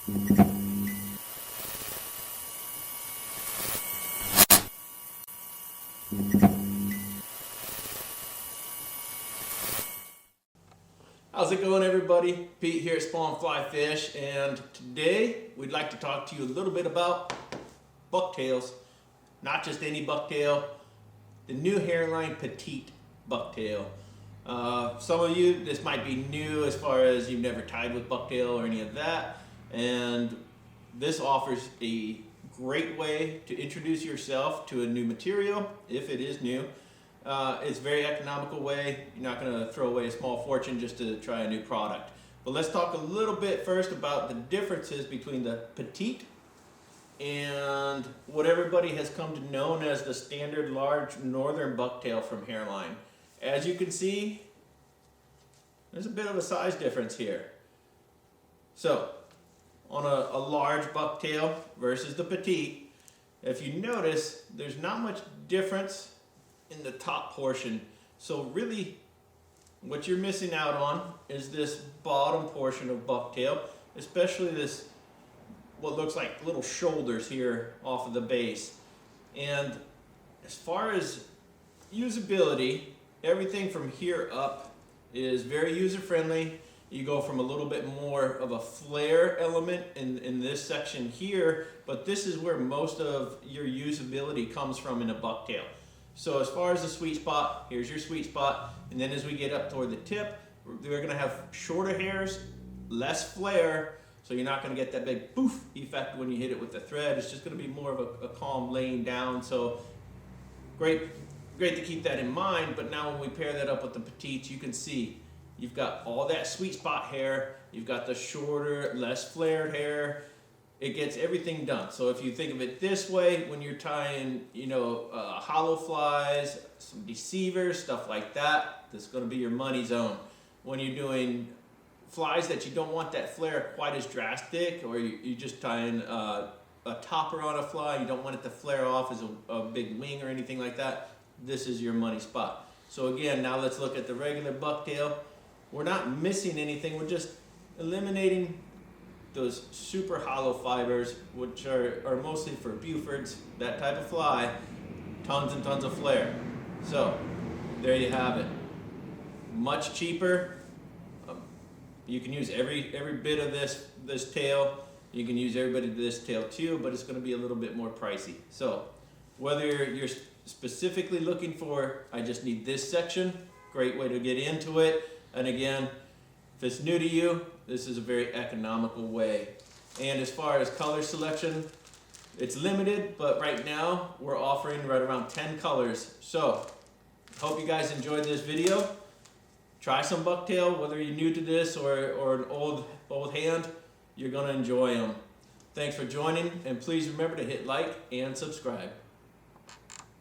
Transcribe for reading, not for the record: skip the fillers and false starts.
How's it going, everybody? Pete here at Spawn Fly Fish, and today we'd like to talk to you a little bit about bucktails. Not just any bucktail, the new Hareline Petite Bucktail. Some of you, this might be new as far as you've never tied with bucktail or any of that, and this offers a great way to introduce yourself to a new material, if it is new. It's a very economical way. You're not going to throw away a small fortune just to try a new product. But let's talk a little bit first about the differences between the Petite and what everybody has come to know as the standard large northern bucktail from Hareline. As you can see, there's a bit of a size difference here. So, on a large bucktail versus the Petite, if you notice, there's not much difference in the top portion. So really what you're missing out on is this bottom portion of bucktail, especially this what looks like little shoulders here off of the base. And as far as usability, everything from here up is very user friendly. You go from a little bit more of a flare element in this section here, but this is where most of your usability comes from in a bucktail. So as far as the sweet spot, here's your sweet spot, and then as we get up toward the tip, we're going to have shorter hairs, less flare, so you're not going to get that big poof effect when you hit it with the thread. It's just going to be more of a calm laying down. So great to keep that in mind. But now when we pair that up with the Petites, you can see you've got all that sweet spot hair, you've got the shorter, less flared hair. It gets everything done. So if you think of it this way, when you're tying, hollow flies, some deceivers, stuff like that, this is going to be your money zone. When you're doing flies that you don't want that flare quite as drastic, or you're just tying a topper on a fly, you don't want it to flare off as a big wing or anything like that, this is your money spot. So again, now let's look at the regular bucktail. We're not missing anything, we're just eliminating those super hollow fibers, which are mostly for Bufords, that type of fly, tons and tons of flare. So there you have it. Much cheaper. You can use every bit of this tail. You can use every bit of this tail too, but it's going to be a little bit more pricey. So whether you're specifically looking for, I just need this section, great way to get into it. And again, if it's new to you, this is a very economical way. And as far as color selection, it's limited, but right now we're offering right around 10 colors. So, hope you guys enjoyed this video. Try some bucktail, whether you're new to this or an old hand, you're gonna enjoy them. Thanks for joining, and please remember to hit like and subscribe.